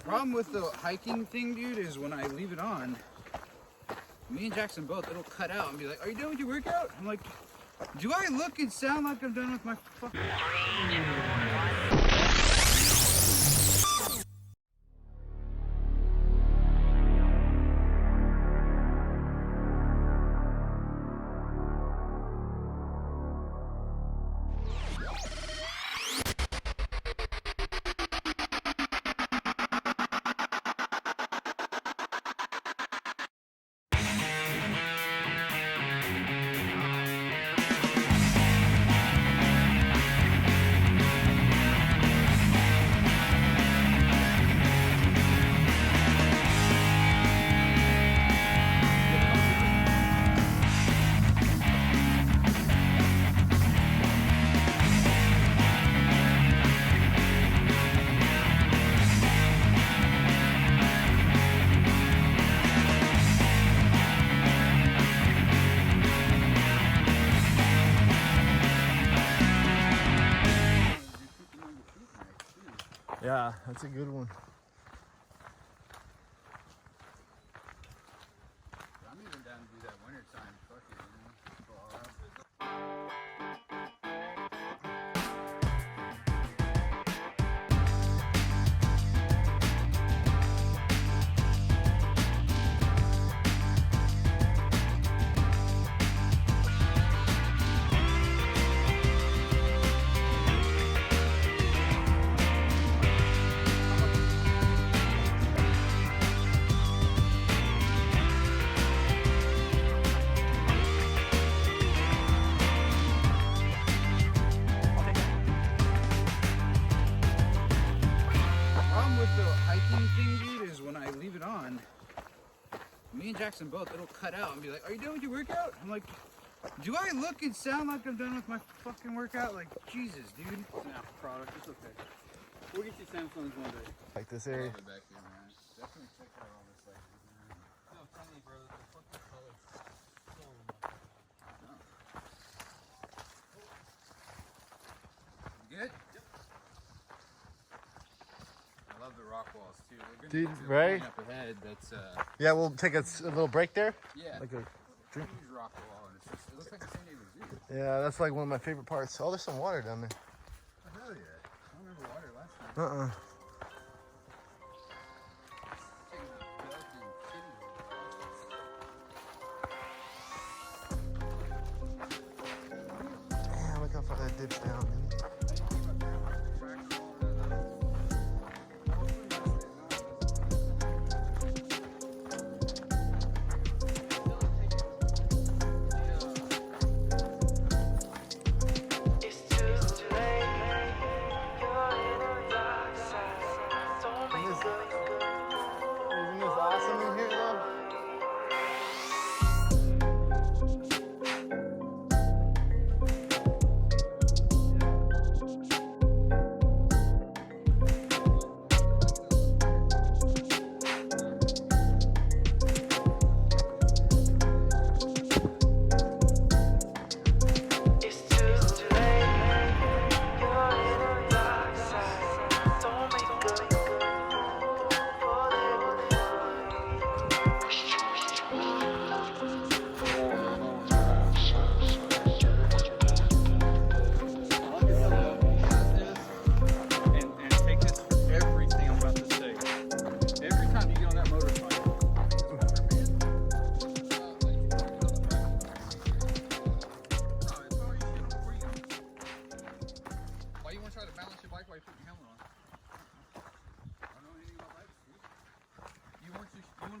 problem with the hiking thing, dude, is when I leave it on, me and Jackson both, it'll cut out and be like, "Are you done with your workout?" I'm like, "Do I look and sound like I'm done with my fucking..." Yeah, that's a good one. I'm even down to do that winter time. Fuck it, you know? Go all out. Me and Jackson both, it'll cut out and be like, "Are you done with your workout?" I'm like, "Do I look and sound like I'm done with my fucking workout?" Like, Jesus, dude. It's an Apple product, it's okay. We'll get you Samsungs one day. Like this area. I love it back here, man. Definitely check out all this, like, man. No, tell me, bro, the fucking color's so You good? Yep. I love the rock walls too. We're Dude, gonna right? up ahead. That's Yeah, we'll take a little break there. yeah. Like a drink. Huge rock wall, and it's just, it looks like the San Mateo Wilderness. Yeah, that's like one of my favorite parts. Oh, there's some water down there. Oh, hell yeah! I don't remember water last time. Damn, look how far that dips down, dude. Isn't this awesome in here, though?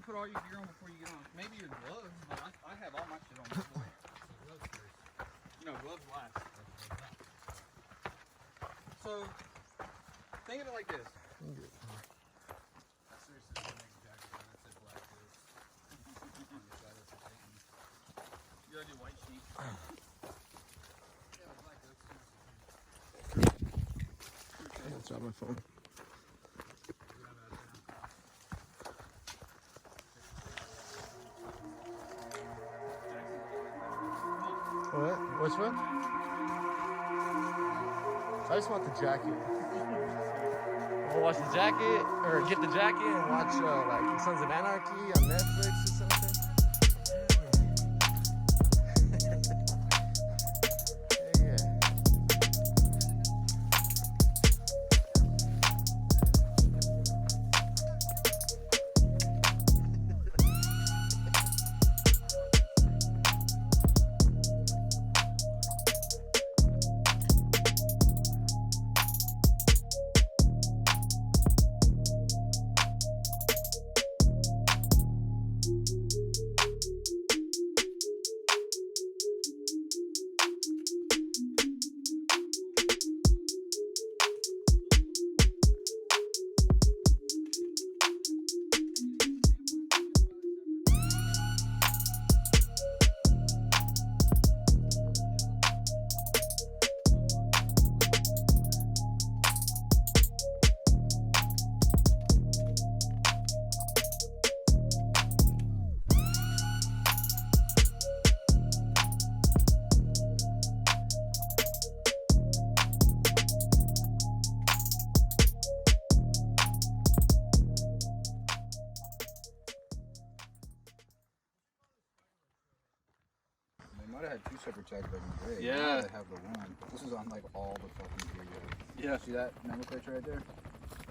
Put all your gear on before you get on. Maybe your gloves, but I have all my shit on before. No, gloves last. So, think of it like this. You gotta do white sheet. That's on my phone. What? Which one? I just want the jacket. We'll watch the jacket, or get the jacket and watch like Sons of Anarchy on Netflix or something. Yeah. They might have had two separate tags back in the day. Yeah. Now they have the one, but this is on like all the fucking videos. Yeah. See that number picture right there?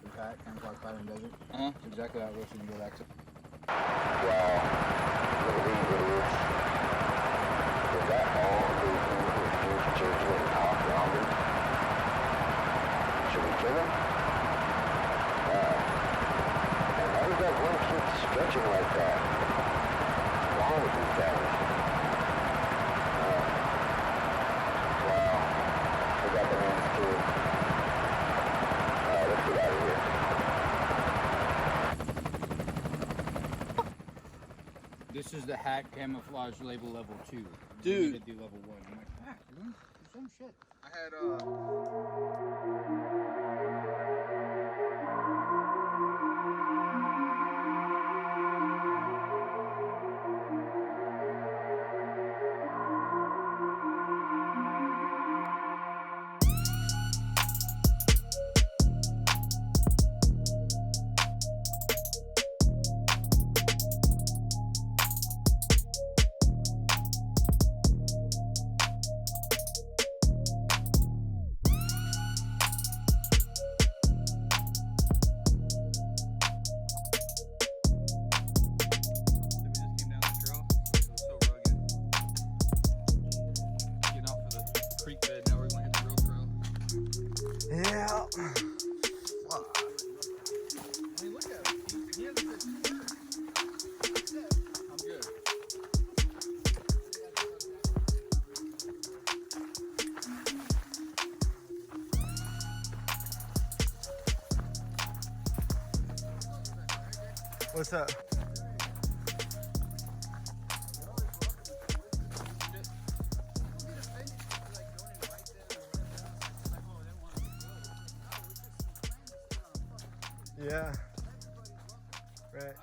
The pack, camouflage pattern desert. Uh-huh. It's exactly how it looks when you go back to. Should we kill him? And why does that one keep stretching like that? What's wrong with these guys? Wow. We got the hands too. Alright, let's get out of here. This is the hat camouflage label level 2. Dude. We did the level 1. I'm like, ah, dude, the same shit. I had Yeah. I mean, look at him. He hasn't been scared. I'm good. What's up? Yeah. Right.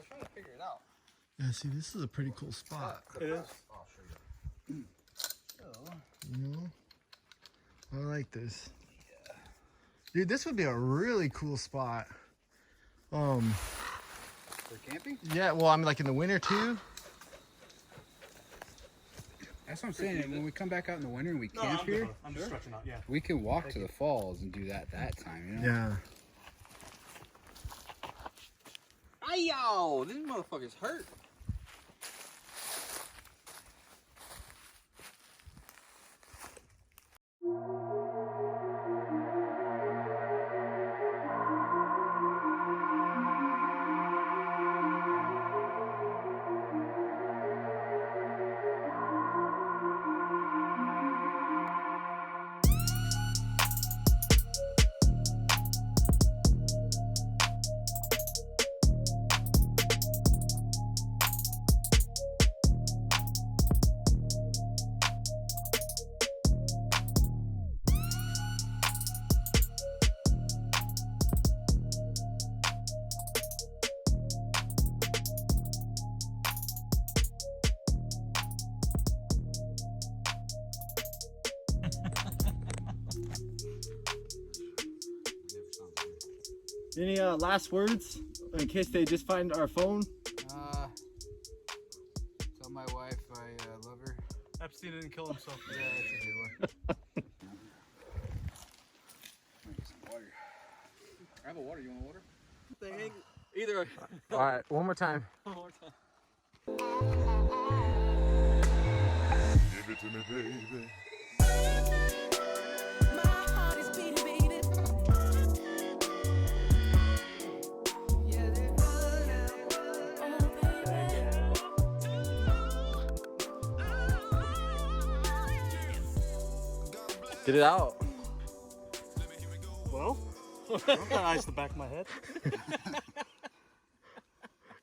was trying to figure it out. Yeah, see, this is a pretty cool spot. It is. I'll show you. You know? I like this. Yeah. Dude, this would be a really cool spot. For camping? Yeah, well, I mean, like in the winter too. That's what I'm saying. When we come back out in the winter and we No, camp here, I'm just stretching out, yeah. we can walk to the falls and do that time, you know? Yeah. Ayo! This motherfucker's hurt. Any last words in case they just find our phone? Tell my wife I love her. Epstein didn't kill himself. Yeah, that's a good one. Might get some water. I have a water. You want water? Either. All right, one more time. One more time. Give it to me, baby. Get it out. Well, eyes the back of my head.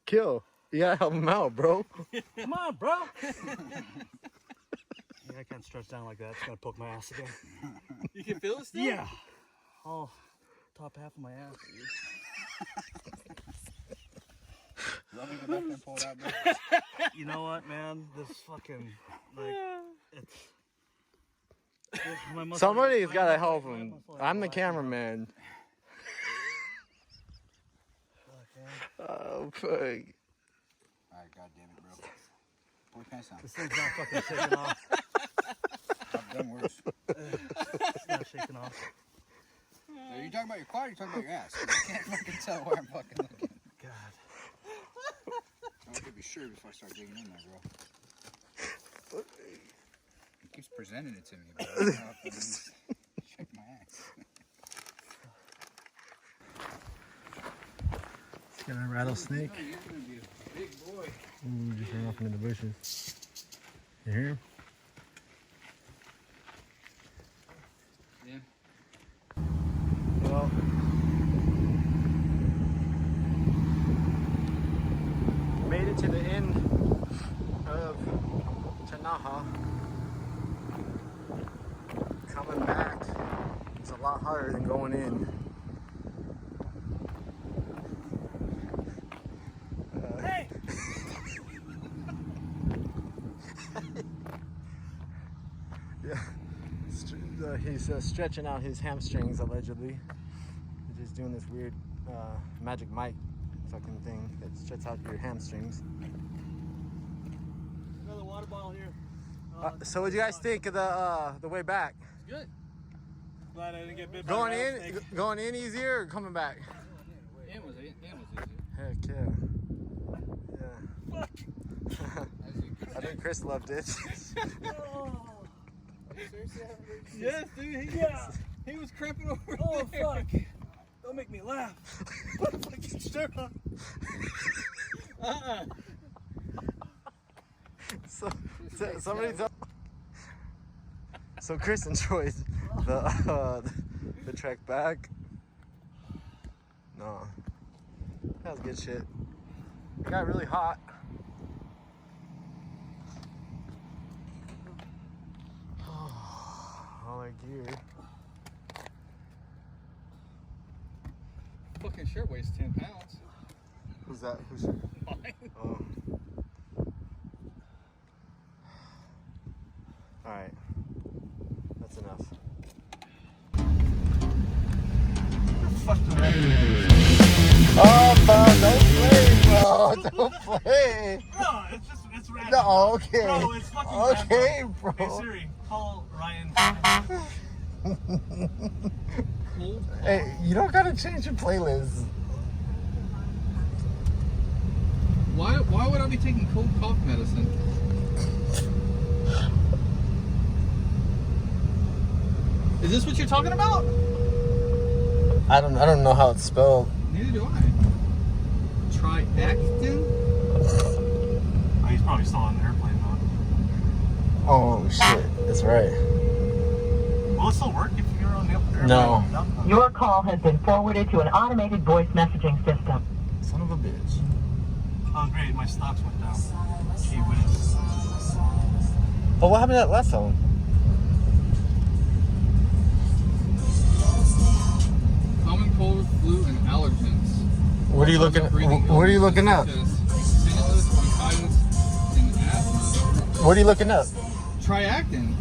Kill. You gotta help him out, bro. Come on, bro. Yeah, I can't stretch down like that. It's gonna poke my ass again. You can feel it still? Yeah. Oh, top half of my ass. Let me go back there and pull it out, bro. You know what, man? This fucking, like, it's... Somebody's gotta help him. I'm the cameraman. Oh, fuck. Alright, goddamn it, bro. Pull your pants down. This thing's not fucking shaking off. I've done worse. It's not shaking off. Are you talking about your quad or are you talking about your ass? 'Cause I can't fucking tell where I'm fucking looking. God. I want to be sure before I start digging in there, bro. He keeps presenting it to me, bro. I don't know if I can check my ass. Got a rattlesnake. You're gonna be a big boy. Ooh, just ran off into the bushes. You hear him? Yeah. Well, made it to the end of Tenaja. Coming back is a lot harder than going in. Hey! Yeah, he's stretching out his hamstrings allegedly. He's just doing this weird magic mic fucking thing that stretches out your hamstrings. Another water bottle here. So what do you guys think of the way back? Good. Glad I didn't get bit by a rattlesnake. Going in easier or coming back? It was easy. Heck yeah. I think Chris loved it. Yes, dude. He was cramping over Oh, there. fuck. Don't make me laugh. Fucking stir up. So somebody tell. So Chris enjoyed the trek back. No, that was good shit. It got really hot. All our gear. Fucking shirt weighs 10 pounds. Who's that? Who's Mine. Oh. Alright. That's enough. Oh, bro, don't play, bro. Don't play. Bro, it's random. No, okay. Bro, it's fucking okay, random. bro. Hey Siri, call Ryan. Hey, you don't gotta change your playlist. Why would I be taking cold cough medicine? Is this what you're talking about? I don't know how it's spelled. Neither do I. Triactin? Oh, he's probably still on the airplane though. Oh shit, that's right. Will it still work if you're on the airplane? No. Your call has been forwarded to an automated voice messaging system. Son of a bitch. Oh great, my stocks went down. Gee whiz. But what happened to that last song? Common cold, flu, and allergens. What are you looking? What are you looking up? Sinus, bronchitis, and asthma. What are you looking up? Triactin.